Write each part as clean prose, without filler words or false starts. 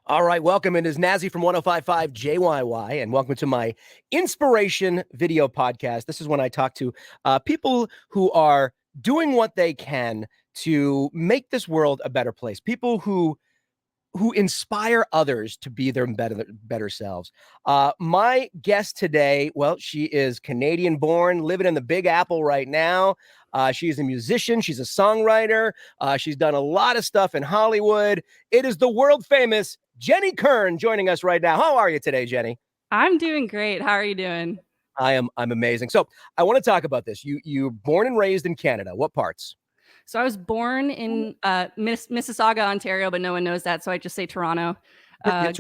All right, welcome. It is Nazzy from 105.5 WJYY, and welcome to my inspiration video podcast. This is when I talk to people who are doing what they can to make this world a better place. People who inspire others to be their better selves. My guest today, well, she is Canadian born, living in the Big Apple right now. She is a musician. She's a songwriter. She's done a lot of stuff in Hollywood. It is the world famous Jenny Kern joining us right now. How are you today, Jenny? I'm doing great. How are you doing? I'm amazing. So I want to talk about this. You're born and raised in Canada. What parts? So I was born in Mississauga, Ontario, but no one knows that, so I just say Toronto. Yeah,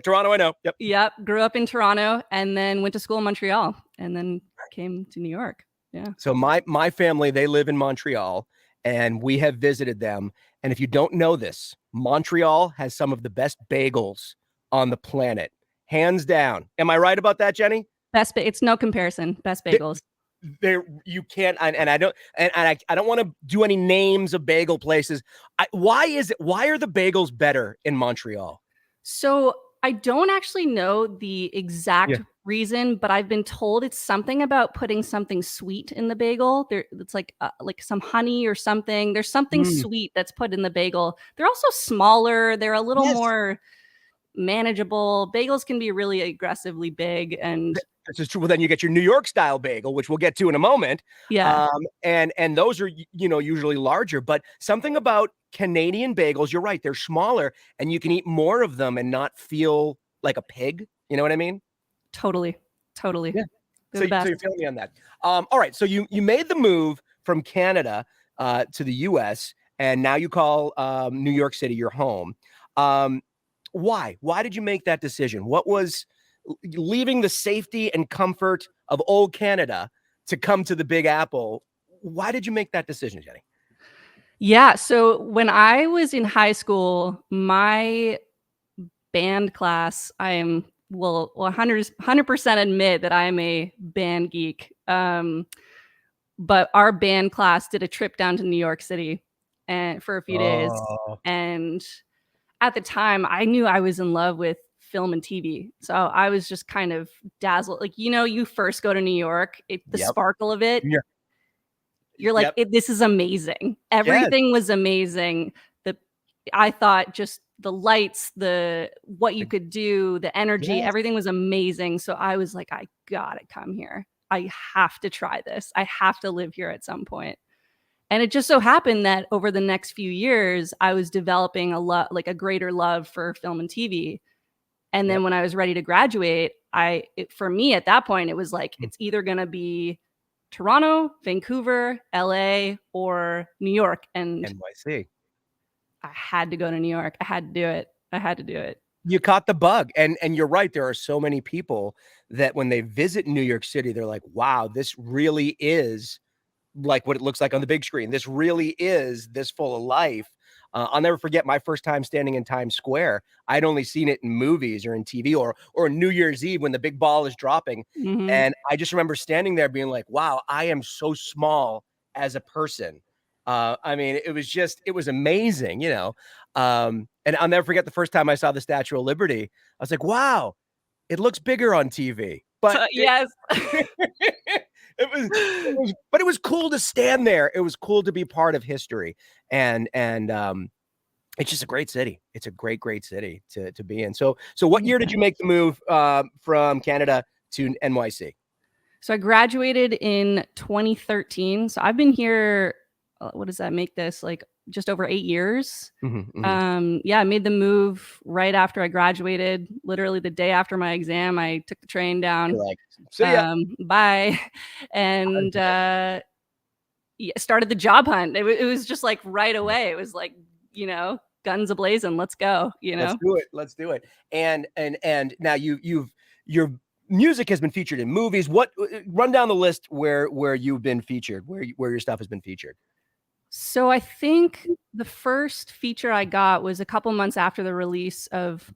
Toronto, I know. Yep. Yep, grew up in Toronto and then went to school in Montreal and then came to New York. Yeah. So my family, they live in Montreal, and we have visited them. And if you don't know this, Montreal has some of the best bagels on the planet, hands down. Am I right about that, Jenny? It's no comparison. Best bagels. There you can't, and I don't, and I don't want to do any names of bagel places. Why are the bagels better in Montreal? So I don't actually know the exact reason, but I've been told it's something about putting something sweet in the bagel. It's like some honey or something. There's something sweet that's put in the bagel. They're also smaller. They're a little more manageable. Bagels can be really aggressively big, and this is true. Well, then you get your New York style bagel, which we'll get to in a moment. Yeah. And those are, usually larger, but something about Canadian bagels, you're right, they're smaller and you can eat more of them and not feel like a pig. You know what I mean? Totally. Yeah. So you're feeling me on that. All right. So you made the move from Canada to the US, and now you call New York City your home. Why? Why did you make that decision? What was leaving the safety and comfort of old Canada to come to the Big Apple? Why did you make that decision, Jenny? Yeah. So when I was in high school, my band class, I am 100% admit that I am a band geek. But our band class did a trip down to New York City and for a few days. And at the time, I knew I was in love with film and TV. So I was just kind of dazzled. Like, you first go to New York, the sparkle of it. Yeah. You're like, this is amazing. Everything was amazing. I thought just the lights, what you could do, the energy, everything was amazing. So I was like, I gotta come here. I have to try this. I have to live here at some point. And it just so happened that over the next few years, I was developing a greater love for film and TV. And then when I was ready to graduate, for me at that point, it was like, it's either going to be Toronto, Vancouver, LA, or New York. And NYC. I had to go to New York. I had to do it. I had to do it. You caught the bug. And you're right. There are so many people that when they visit New York City, they're like, wow, this really is like what it looks like on the big screen. This really is this full of life. I'll never forget my first time standing in Times Square. I'd only seen it in movies or in TV or New Year's Eve when the big ball is dropping. And I just remember standing there being like, wow, I am so small as a person. I mean, it was amazing, and I'll never forget the first time I saw the Statue of Liberty. I was like, wow, it looks bigger on TV. But yes. But it was cool to stand there. It was cool to be part of history. And it's just a great city. It's a great city to be in. So what year did you make the move from Canada to NYC? So I graduated in 2013. So I've been here, what does that make this? Like just over 8 years. I made the move right after I graduated. Literally the day after my exam, I took the train down. You're like, see ya. Bye. And started the job hunt. It was just like right away. It was like, guns ablazing. Let's go. Let's do it. And now your music has been featured in movies. What run down the list where you've been featured, where your stuff has been featured? So I think the first feature I got was a couple months after the release of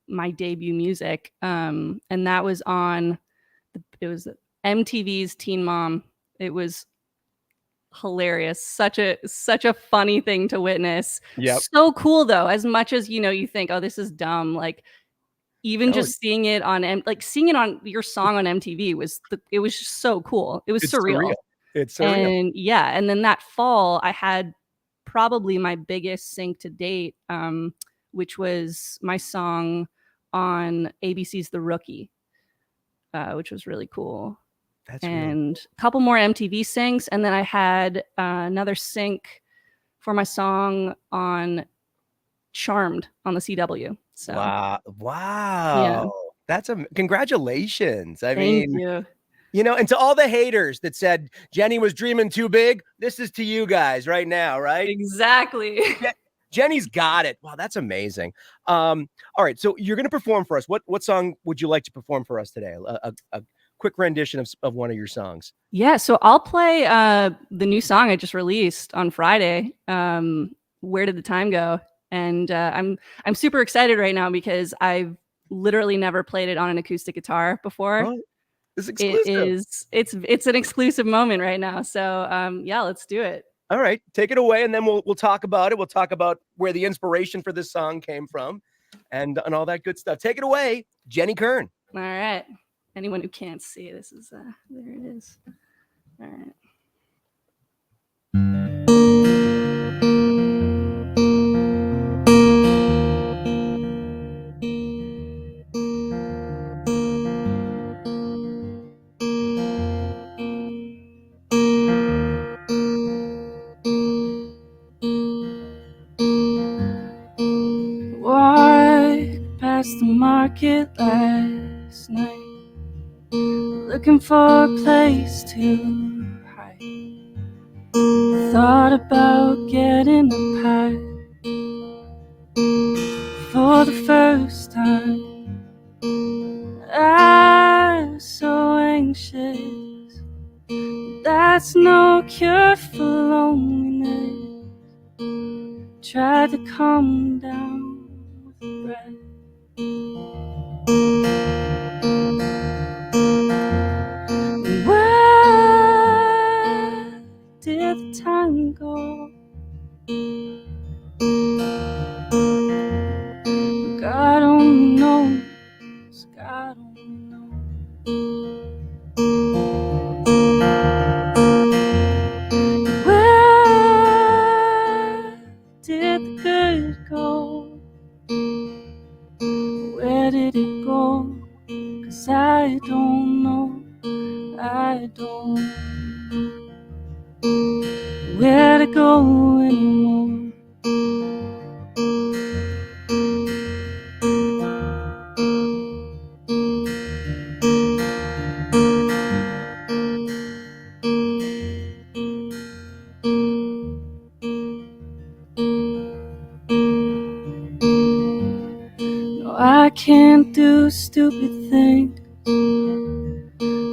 my debut music. And that was it was MTV's Teen Mom. It was hilarious. Such a funny thing to witness. Yep. So cool though, as much as, you think, "Oh, this is dumb," like, even Oh, just seeing it on seeing it on your song on MTV it was just so cool. It was it's surreal. surreal. It's surreal. And yeah, and then that fall, I had probably my biggest sync to date, which was my song on ABC's The Rookie, which was really cool. That's really And a couple more MTV syncs, and then I had another sync for my song on Charmed on the CW. So wow. yeah, Wow. That's congratulations. I thank mean, you. and to all the haters that said Jenny was dreaming too big, this is to you guys right now, right? Exactly. Jenny's got it. Wow, that's amazing. All right, so you're going to perform for us. What song would you like to perform for us today? A quick rendition of one of your songs. Yeah, so I'll play the new song I just released on Friday. Where Did the Time Go? And I'm super excited right now because I've literally never played it on an acoustic guitar before. Oh, it's exclusive. It's an exclusive moment right now. So yeah, let's do it. All right, take it away, and then we'll talk about it. We'll talk about where the inspiration for this song came from, and all that good stuff. Take it away, Jenny Kern. All right. Anyone who can't see, this is there it is. All right. Walked past the market last night, looking for a place to hide. Thought about getting a pie for the first time. I was so anxious. That's no cure for loneliness. Tried to calm down with a breath. Where did the time go? God only knows. God only knows. Where did the good go? Where did it go? 'Cause I don't know. I don't know where to go anymore. No, I can't do stupid things,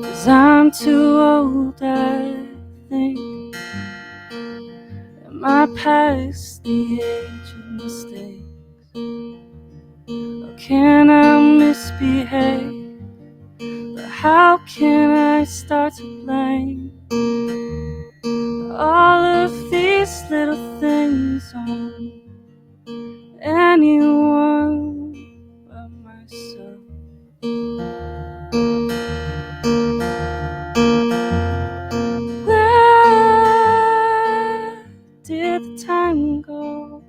'cause I'm too old, I think. Am I past the age of mistakes? Or can I misbehave? But how can I start to blame all of these little things on anyone but myself? Where did the time go?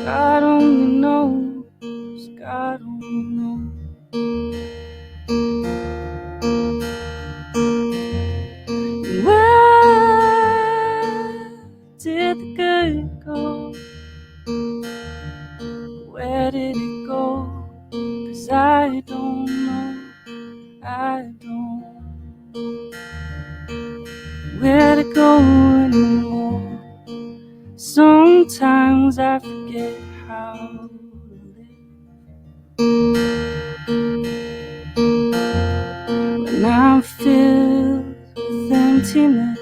God only knows. God only knows. Where did the good go? Where did it go? 'Cause I don't know. I don't know where to go anymore. Sometimes I forget how to live when I'm filled with emptiness.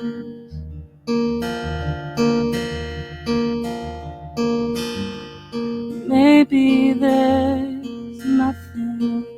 Maybe there's nothing left.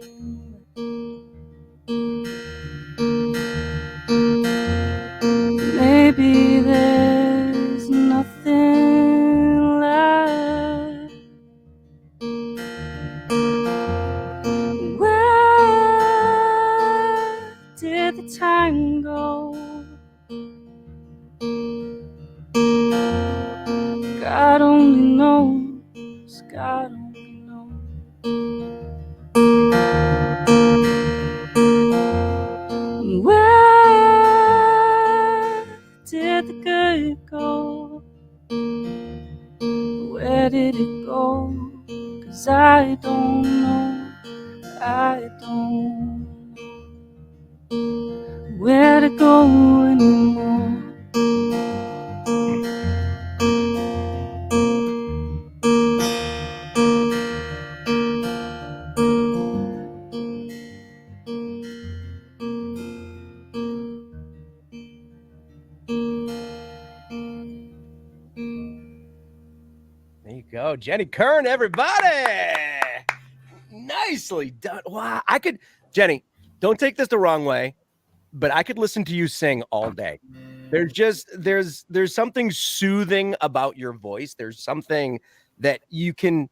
Where did it go? 'Cause I don't know, I don't know where to go anymore. There you go. Jenny Kern, everybody. Nicely done. Wow. Jenny, don't take this the wrong way, but I could listen to you sing all day. There's something soothing about your voice. There's something that you can,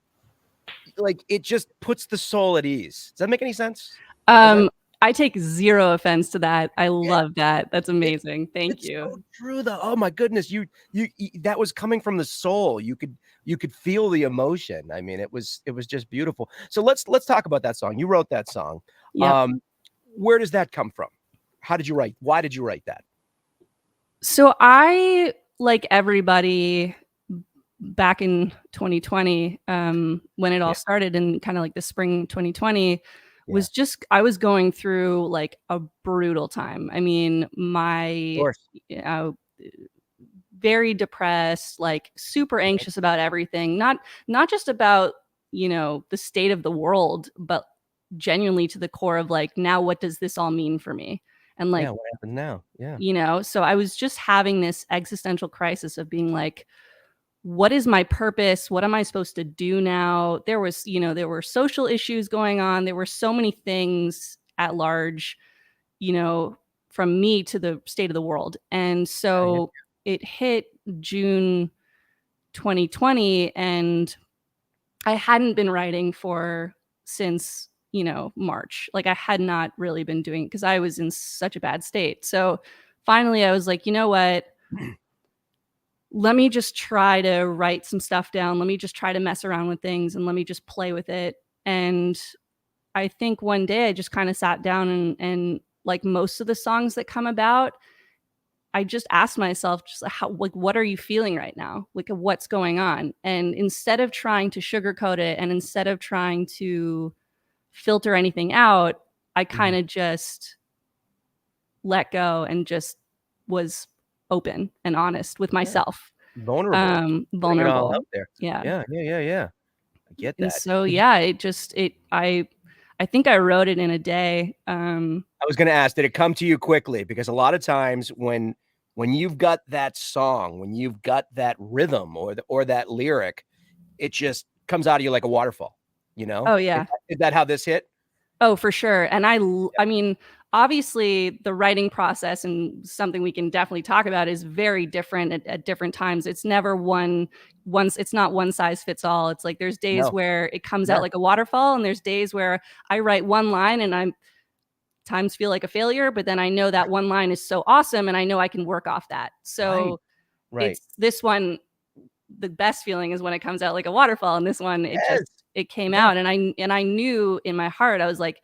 like, it just puts the soul at ease. Does that make any sense? I take zero offense to that. I love that. That's amazing. Thank you. It's so true though. Oh my goodness. You that was coming from the soul. You could feel the emotion. I mean, it was just beautiful. So let's talk about that song. You wrote that song. Yep. Where does that come from? Why did you write that? So I, like everybody back in 2020, when it all started in kind of like the spring 2020, was just, I was going through like a brutal time. I mean, very depressed, like super anxious about everything, not just about, the state of the world, but genuinely to the core of like, now what does this all mean for me? And like, what happened now? Yeah. So I was just having this existential crisis of being like, what is my purpose? What am I supposed to do now? There were social issues going on. There were so many things at large, from me to the state of the world. And so it hit June 2020, and I hadn't been writing since, March. Like I had not really been doing it because I was in such a bad state. So finally I was like, you know what? Let me just try to write some stuff down. Let me just try to mess around with things and let me just play with it. And I think one day I just kind of sat down and like most of the songs that come about, I just asked myself, just what are you feeling right now? Like, what's going on? And instead of trying to sugarcoat it and instead of trying to filter anything out, I kind of just let go and just was open and honest with myself. Vulnerable. Putting it all out there. Yeah. I get that. And so, I think I wrote it in a day. I was going to ask, did it come to you quickly? Because a lot of times when you've got that song, when you've got that rhythm or that lyric, it just comes out of you like a waterfall, Oh yeah. Is that how this hit? Oh, for sure. And I mean, obviously the writing process, and something we can definitely talk about, is very different at different times. It's never it's not one size fits all. It's like there's days where it comes out like a waterfall, and there's days where I write one line and times feel like a failure, but then I know that one line is so awesome and I know I can work off that. So it's this one, the best feeling is when it comes out like a waterfall, and this one it came out, and I knew in my heart, I was like,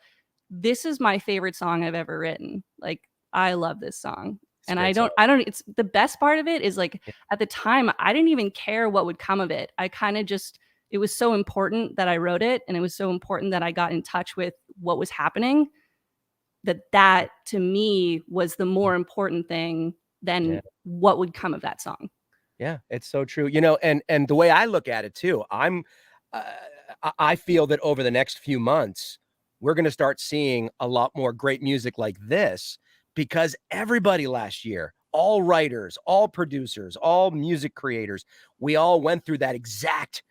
this is my favorite song I've ever written. Like I love this song. And I don't it's the best part of it is like at the time I didn't even care what would come of it. I kind of just, it was so important that I wrote it, and it was so important that I got in touch with what was happening, that to me was the more important thing than what would come of that song. Yeah, it's so true. And the way I look at it too, I feel that over the next few months, we're going to start seeing a lot more great music like this, because everybody last year, all writers, all producers, all music creators, we all went through that exact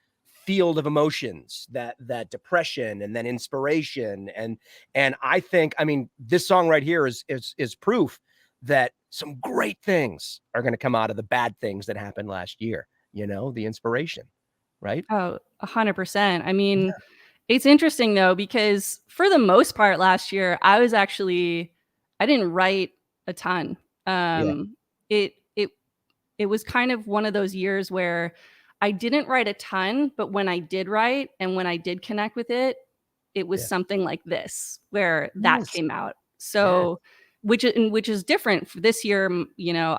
field of emotions, that depression and then inspiration. And I think, I mean, this song right here is proof that some great things are going to come out of the bad things that happened last year, the inspiration, right? Oh, 100%. I mean, it's interesting though, because for the most part last year, I didn't write a ton. It was kind of one of those years where I didn't write a ton, but when I did write and when I did connect with it, it was something like this, where that came out. So, which is different for this year.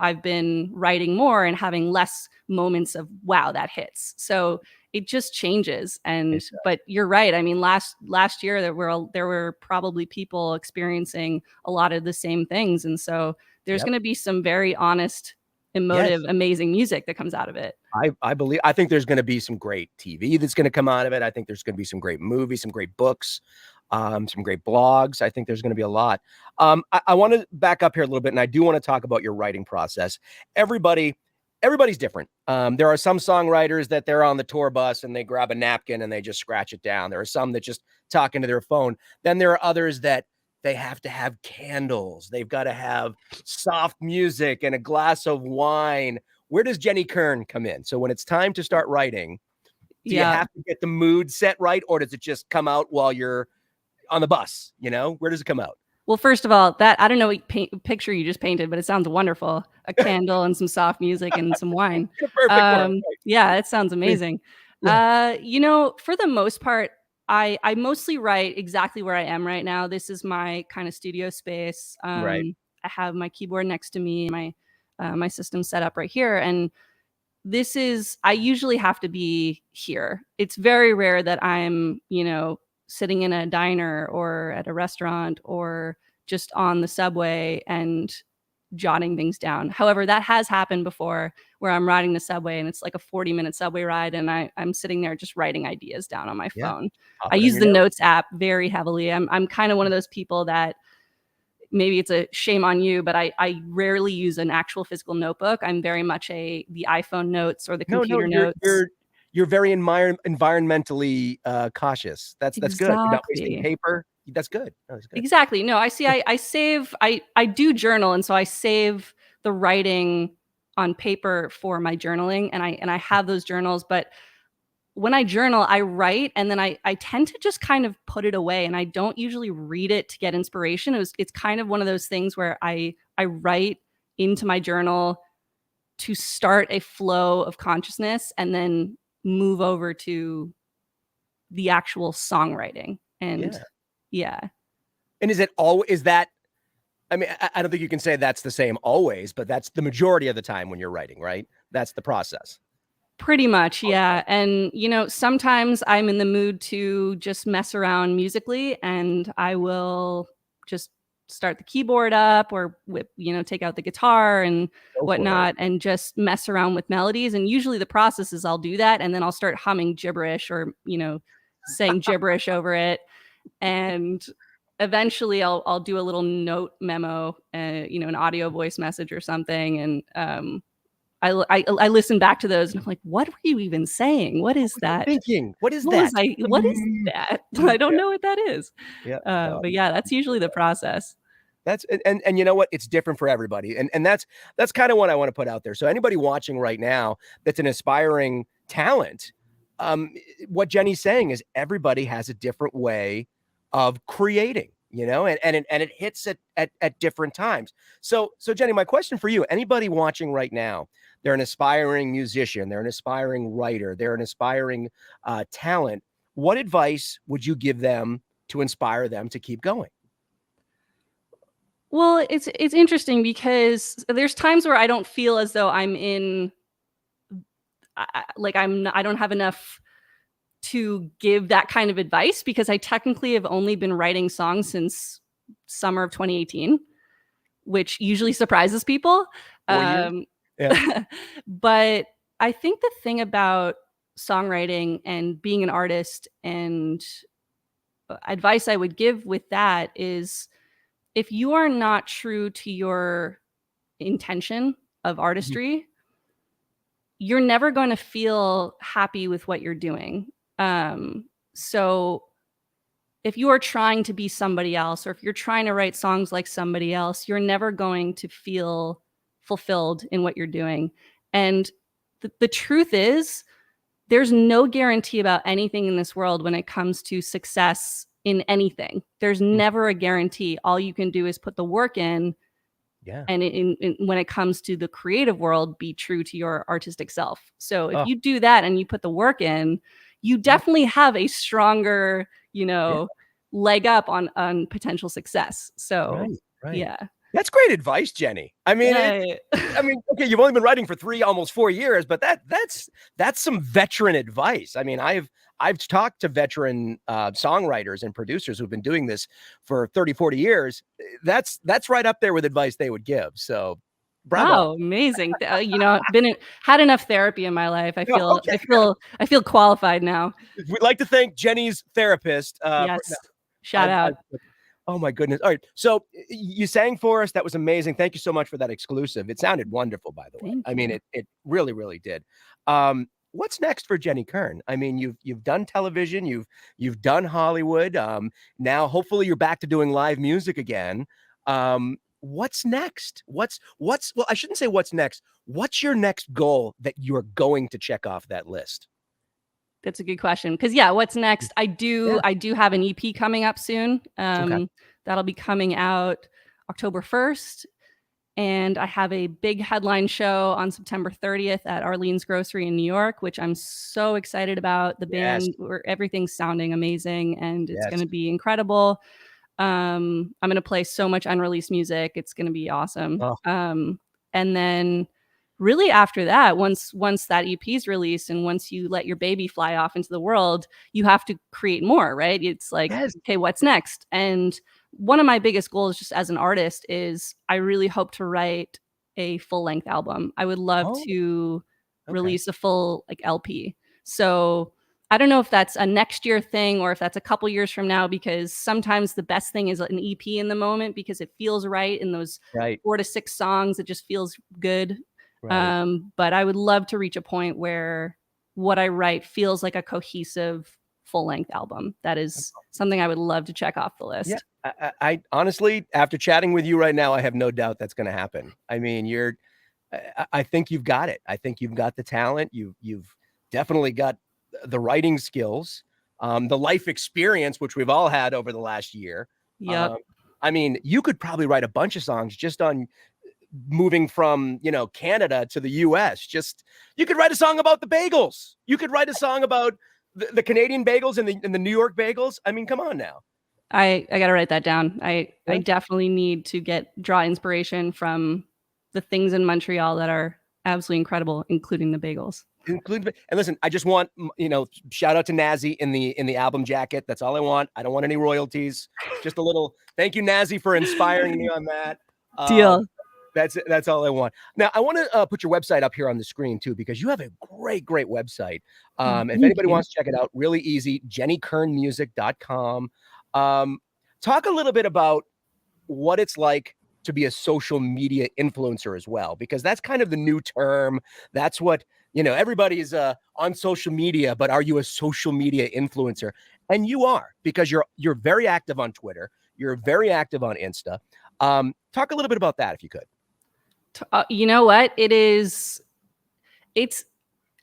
I've been writing more and having less moments of, wow, that hits. So it just changes. And It but you're right. I mean, last year there were probably people experiencing a lot of the same things, and so there's Yep. going to be some very honest, emotive, Yes. amazing music that comes out of it. I think there's gonna be some great TV that's gonna come out of it. I think there's gonna be some great movies, some great books, some great blogs. I think there's gonna be a lot. I wanna back up here a little bit, and I do wanna talk about your writing process. Everybody's different. There are some songwriters that they're on the tour bus and they grab a napkin and they just scratch it down. There are some that just talk into their phone. Then there are others that they have to have candles. They've got to have soft music and a glass of wine. Where does Jenny Kern come in? So when it's time to start writing, do you Yeah. have to get the mood set right, or does it just come out while you're on the bus? Where does it come out? Well, first of all, that I don't know what picture you just painted, but it sounds wonderful. A candle and some soft music and some wine. In a perfect world, right? Yeah, it sounds amazing. Yeah. For the most part, I mostly write exactly where I am right now. This is my kind of studio space. Right. I have my keyboard next to me, my system set up right here, and I usually have to be here. It's very rare that I'm, sitting in a diner or at a restaurant or just on the subway and jotting things down. However, that has happened before where I'm riding the subway and it's like a 40-minute subway ride and I'm sitting there just writing ideas down on my Yeah. phone. Pop I it on use your the note. notes app very heavily. I'm kind of one of those people that maybe it's a shame on you, but I rarely use an actual physical notebook. I'm very much the iPhone notes or the No, computer you're notes. you're very environmentally cautious. That's good. You're not wasting Exactly. paper. That's good. No, that's good. Exactly. No, I see. I save. I do journal, and so I save the writing on paper for my journaling, and I have those journals. But when I journal, I write, and then I tend to just kind of put it away, and I don't usually read it to get inspiration. It's kind of one of those things where I write into my journal to start a flow of consciousness, and then move over to the actual songwriting. And Yeah. yeah. And is that I mean, I don't think you can say that's the same always, but that's the majority of the time when you're writing, right? That's the process. Pretty much, Okay. yeah. And, sometimes I'm in the mood to just mess around musically and I will just start the keyboard up or take out the guitar and Go for it. whatnot and just mess around with melodies. And usually the process is I'll do that and then I'll start humming gibberish or, saying gibberish over it. And eventually I'll do a little note memo, an audio voice message or something. And, I listen back to those and I'm like, what were you even saying? What What is were you that? thinking? What is that? What is that? I don't Yeah, know what that is. yeah. No, But yeah, that's usually the process. that's and you know what? It's different for everybody. And that's kind of what I want to put out there. So anybody watching right now that's an aspiring talent, what Jenny's saying is everybody has a different way of creating, and it hits at different times. So Jenny, my question for you, anybody watching right now, they're an aspiring musician, they're an aspiring writer, they're an aspiring talent. What advice would you give them to inspire them to keep going? Well, it's interesting because there's times where I don't feel as though I'm in like I don't have enough to give that kind of advice because I technically have only been writing songs since summer of 2018, which usually surprises people. 4 years? Um, Yeah. but I think the thing about songwriting and being an artist and advice I would give with that is if you are not true to your intention of Mhm. artistry, you're never going to feel happy with what you're doing. So if you are trying to be somebody else, or if you're trying to write songs like somebody else, you're never going to feel fulfilled in what you're doing. And the truth is, there's no guarantee about anything in this world when it comes to success in anything. There's Mm. never a guarantee. All you can do is put the work in. Yeah. And when it comes to the creative world, be true to your artistic self. So if Oh, you do that and you put the work in, you yep. definitely have a stronger, Yeah. leg up on potential success. So Right. Right. yeah. That's great advice, Jenny. I mean, Right. okay, you've only been writing for almost 4 years, but that's some veteran advice. I mean, I've talked to veteran songwriters and producers who've been doing this for 30, 40 years. That's right up there with advice they would give. So, bravo. Wow, amazing. Had enough therapy in my life. I Oh, feel okay. I feel qualified now. We'd like to thank Jenny's therapist. Yes. Shout I've, out. I've, oh my goodness. All right. So you sang for us. That was amazing. Thank you so much for that exclusive. It sounded wonderful, by the way. Thank I mean, you. it really, really did. What's next for Jenny Kern? I mean, you've done television, you've done Hollywood. Now hopefully you're back to doing live music again. What's next? Well, I shouldn't say what's next. What's your next goal that you're going to check off that list? That's a good question. Because yeah, what's next? I do have an EP coming up soon. Okay. That'll be coming out October 1st. And I have a big headline show on September 30th at Arlene's Grocery in New York, which I'm so excited about. The Yes. band, where everything's sounding amazing and it's Yes. going to be incredible. I'm going to play so much unreleased music. It's going to be awesome. Oh. And then really after that, once that EP is released and once you let your baby fly off into the world, you have to create more, right? It's like, Yes. okay, what's next? And one of my biggest goals just as an artist is I really hope to write a full-length album. I would love to release a full like LP. So I don't know if that's a next year thing or if that's a couple years from now, because sometimes the best thing is an EP in the moment because it feels right in those 4 to 6 songs. It just feels good. Right. But I would love to reach a point where what I write feels like a cohesive full-length album. That is something I would love to check off the list. Yeah, I honestly, after chatting with you right now, I have no doubt that's going to happen. I mean, I think you've got it. I think you've got the talent. You've definitely got the writing skills, the life experience, which we've all had over the last year. Yep. I mean, you could probably write a bunch of songs just on moving from, Canada to the US. Just, you could write a song about the bagels. You could write a song about the Canadian bagels and the New York bagels. I mean, come on now. I got to write that down. I definitely need to draw inspiration from the things in Montreal that are absolutely incredible, including the bagels. And listen, I just want, shout out to Nazzy in the album jacket. That's all I want. I don't want any royalties. Just a little thank you, Nazzy, for inspiring me on that. Deal. That's all I want. Now, I want to put your website up here on the screen too, because you have a great website. If anybody wants to check it out, really easy, jennykernmusic.com. Talk a little bit about what it's like to be a social media influencer as well, because that's kind of the new term. That's what, everybody's on social media, but are you a social media influencer? And you are, because you're very active on Twitter. You're very active on Insta. Talk a little bit about that if you could. You know what? I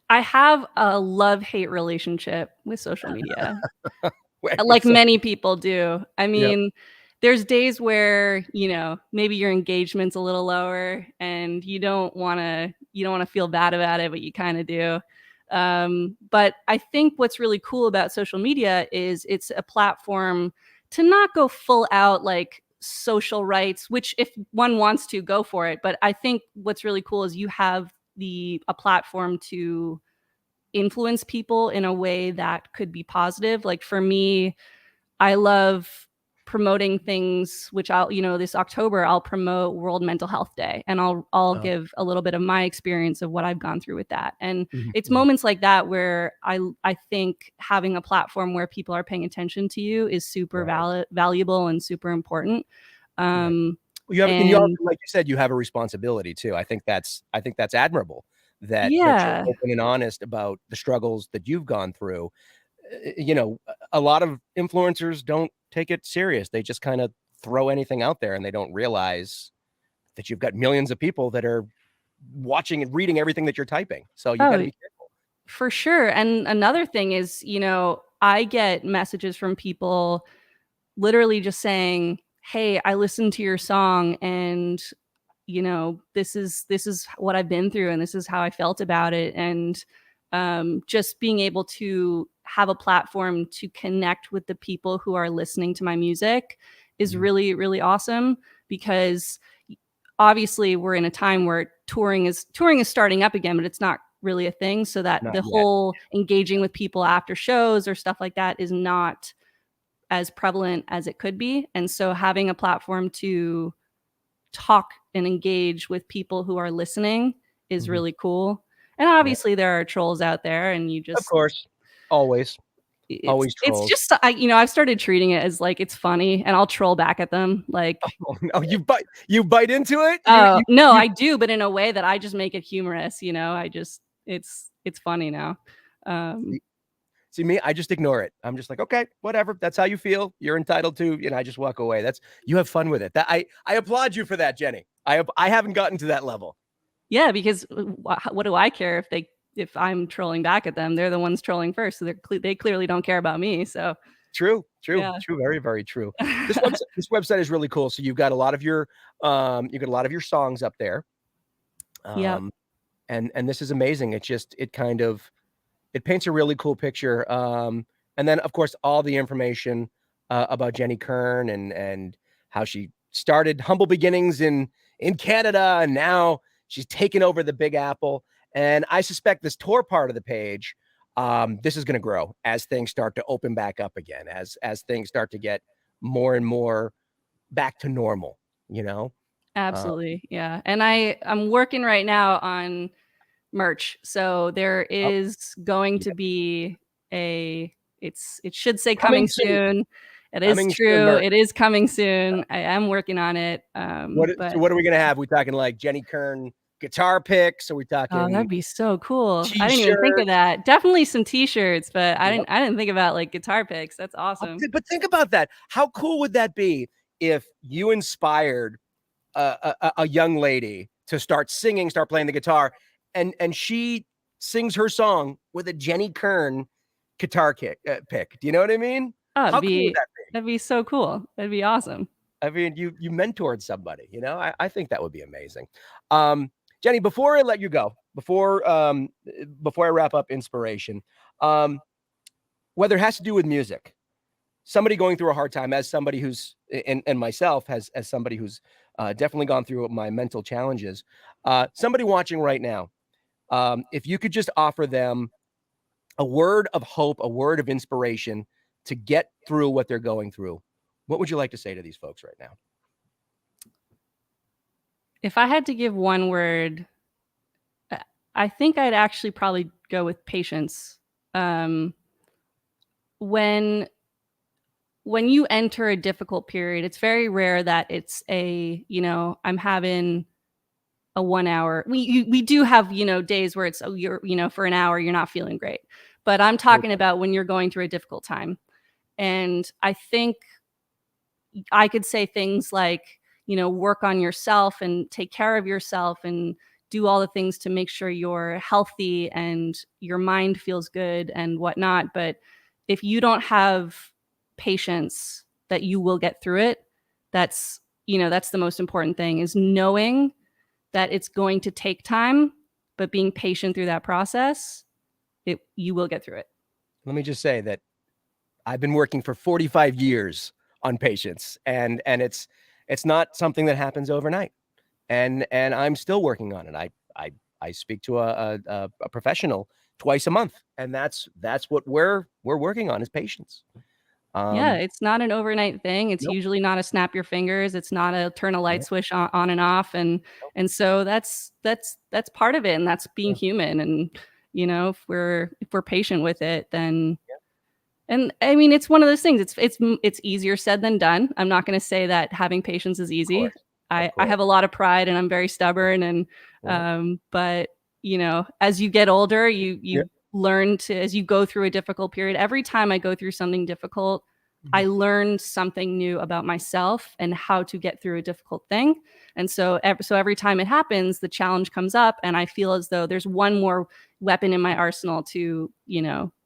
have a love-hate relationship with social media. Like many people do. I mean, there's days where, maybe your engagement's a little lower and you don't want to feel bad about it, but you kind of do. But I think what's really cool about social media is it's a platform to not go full out like social rights, which if one wants to, go for it. But I think what's really cool is you have a platform to influence people in a way that could be positive. Like for me, I love promoting things, which this October I'll promote World Mental Health Day, and I'll give a little bit of my experience of what I've gone through with that. And it's moments like that where I think having a platform where people are paying attention to you is super valuable and super important. You have, and you also, like you said, you have a responsibility too. I think that's admirable that you're open and honest about the struggles that you've gone through. A lot of influencers don't take it serious. They just kind of throw anything out there and they don't realize that you've got millions of people that are watching and reading everything that you're typing. So you got to be careful. For sure. And another thing is, I get messages from people literally just saying, "Hey, I listened to your song and this is what I've been through and this is how I felt about it." And just being able to have a platform to connect with the people who are listening to my music is really, really awesome, because obviously we're in a time where touring is starting up again, but it's not really a thing. So that Not the yet. whole engaging with people after shows or stuff like that is not as prevalent as it could be. And so having a platform to talk and engage with people who are listening is really cool. And obviously there are trolls out there, and you Of just, course. Always it's trolls. just, I've started treating it as like it's funny, and I'll troll back at them. Like, Oh, no, you bite into it? oh no, You I do, but in a way that I just make it humorous. I just, it's funny now. See me, I just ignore it. I'm just like, "Okay, whatever. That's how you feel. You're entitled to," I just walk away. You have fun with it. I applaud you for that, Jenny. I haven't gotten to that level. Yeah, because what do I care if I'm trolling back at them? They're the ones trolling first, so they clearly don't care about me. So True, yeah. very, very true. This website is really cool. So you've got a lot of your songs up there. Yep. And this is amazing. It paints a really cool picture. And then of course all the information about Jenny Kern and how she started humble beginnings in Canada, and now she's taken over the Big Apple. And I suspect this tour part of the page, this is going to grow as things start to open back up again, as things start to get more and more back to normal. Absolutely. Yeah. And I'm working right now on merch. So there Oh, is going yeah. to be it should say Coming coming soon. soon. It is Coming soon, true. merch. It is coming soon. I am working on it. So But what are we gonna have? We talking like Jenny Kern guitar picks? Are we oh, talking that'd be so cool. I didn't even think of T-shirts? that. Definitely some t-shirts, but Yep. I didn't think about like guitar picks. That's awesome. But think about that. How cool would that be if you inspired a young lady to start singing, start playing the guitar, and she sings her song with a Jenny Kern guitar pick? Do you know what I mean? Oh, How cool would that be? that'd be so cool. That'd be awesome. I mean, you mentored somebody, I think that would be amazing. Jenny, before I let you go, before I wrap up inspiration, whether it has to do with music, somebody going through a hard time, as somebody who's and myself as somebody who's definitely gone through my mental challenges, somebody watching right now, if you could just offer them a word of hope, a word of inspiration to get through what they're going through, what would you like to say to these folks right now? If I had to give one word, I think I'd actually probably go with patience. Um, when you enter a difficult period, it's very rare that it's I'm having a 1 hour. We do have, days where it's, you're, for an hour you're not feeling great. But I'm talking about when you're going through a difficult time. And I think I could say things like, work on yourself and take care of yourself and do all the things to make sure you're healthy and your mind feels good and whatnot. But if you don't have patience that you will get through it, that's the most important thing, is knowing that it's going to take time, but being patient through that process, you will get through it. Let me just say that I've been working for 45 years on patience, and it's not something that happens overnight. And I'm still working on it. I speak to a professional twice a month, and that's what we're working on, is patience. Yeah, it's not an overnight thing. It's Nope. usually not a snap your fingers. It's not a turn a light Nope. switch on and off. And so that's part of it. And that's being human. And if we're patient with it, then, and I mean, it's one of those things. It's easier said than done. I'm not going to say that having patience is Of easy. course. Of I course. have a lot of pride and I'm very stubborn. And but as you get older, you learn to, as you go through a difficult period. Every time I go through something difficult, I learn something new about myself and how to get through a difficult thing. And so every time it happens, the challenge comes up and I feel as though there's one more weapon in my arsenal to,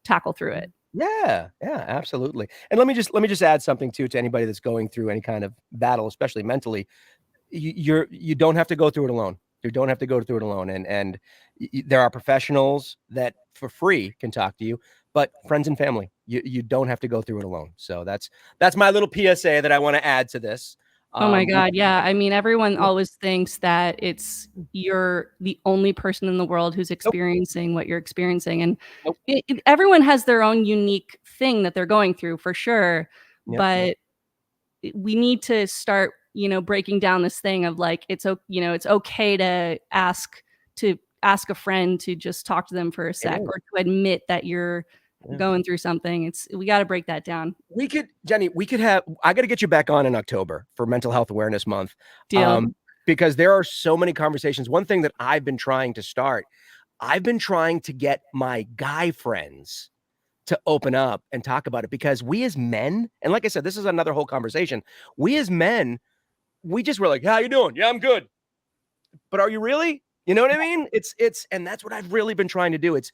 tackle through it. Yeah, absolutely. And let me just add something too, to anybody that's going through any kind of battle, especially mentally. You don't have to go through it alone. You don't have to go through it alone. And there are professionals that for free can talk to you, but friends and family, you don't have to go through it alone. So that's my little PSA that I want to add to this. Oh my God. Yeah. I mean, everyone always thinks that you're the only person in the world who's Nope, experiencing what you're experiencing. And nope, everyone has their own unique thing that they're going through for sure. yep, But we need to start, breaking down this thing of like, it's okay to ask a friend to just talk to them for a it sec is. or to admit that you're Yeah. going through something. We got to break that down. Jenny, I got to get you back on in October for Mental Health Awareness Month. Deal. Because there are so many conversations. One thing that I've been trying to get my guy friends to open up and talk about it, because we as men, and like I said, this is another whole conversation. We as men, we just were like, how you doing? Yeah, I'm good. But are you really? You know what I mean? And that's what I've really been trying to do. It's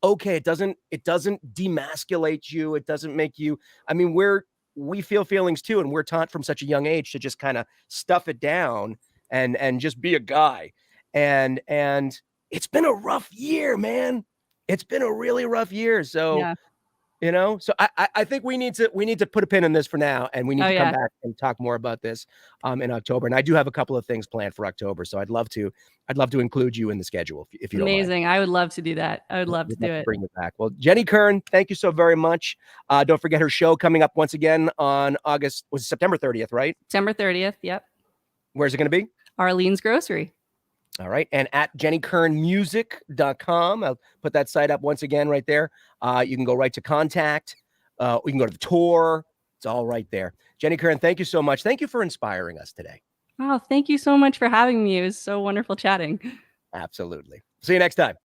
okay. It doesn't demasculate you. It doesn't make you, I mean, we feel feelings too, and we're taught from such a young age to just kind of stuff it down and just be a guy. And it's been a rough year, man. It's been a really rough year. So Yeah. so I think we need to put a pin in this for now, and we need Oh to come yeah. back and talk more about this in October. And I do have a couple of things planned for October, so I'd love to include you in the schedule if you don't mind. Amazing. I would love to do that. I would love to We'd do love to it. bring you back. Well, Jenny Kern, thank you so very much. Don't forget her show coming up once again on September 30th, right? September 30th. Yep. Where's it going to be? Arlene's Grocery. All right. And at JennyKernMusic.com. I'll put that site up once again right there. You can go right to contact. We can go to the tour. It's all right there. Jenny Kern, thank you so much. Thank you for inspiring us today. Oh, thank you so much for having me. It was so wonderful chatting. Absolutely. See you next time.